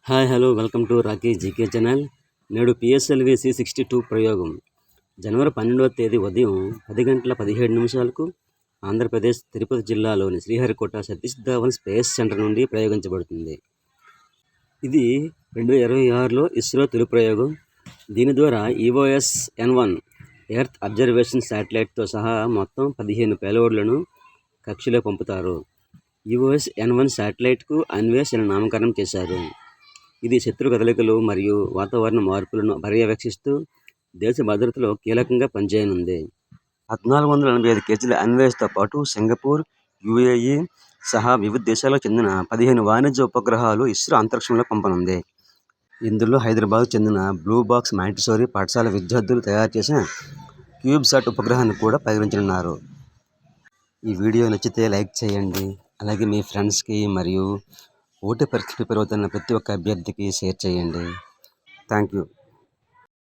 Hi hello welcome to Rocky GK channel. నేడు PSLV C62 ప్రయోగం జనవరి 12వ తేదీ ఉదయం 10:17 ఆంధ్రప్రదేశ్ తిరుపతి జిల్లాలోని శ్రీహరికోట సతీష్ ధావన్ స్పేస్ సెంటర్ నుండి ప్రయోగించబడుతుంది. ఇది 2026లో ఇస్రో తొలి ప్రయోగం. దీని ద్వారా EOS-N1 ఎర్త్ అబ్జర్వేషన్ శాటిలైట్తో సహా మొత్తం 15 పేలోడ్లను కక్షలో పంపుతారు. EOS-N1 శాటిలైట్కు అన్వేష్ అని నామకరణం చేశారు. ఇది శత్రు కదలికలు మరియు వాతావరణ మార్పులను పర్యవేక్షిస్తూ దేశ భద్రతలో కీలకంగా పనిచేయనుంది. 1485 కేజీల అన్వేష్తో పాటు సింగపూర్, UAE సహా వివిధ దేశాలకు చెందిన 15 వాణిజ్య ఉపగ్రహాలు ఇస్రో అంతరిక్షంలో పంపనుంది. ఇందులో హైదరాబాద్కు చెందిన బ్లూ బాక్స్ మాంటిసోరీ పాఠశాల విద్యార్థులు తయారు చేసిన క్యూబ్సాట్ ఉపగ్రహాన్ని కూడా ప్రయోగించనున్నారు. ఈ వీడియో నచ్చితే లైక్ చేయండి. అలాగే మీ ఫ్రెండ్స్కి మరియు పోటీ పరీక్ష ప్రిపేర్ అవుతున్న ప్రతి ఒక్క అభ్యర్థికి షేర్ చేయండి. Thank you.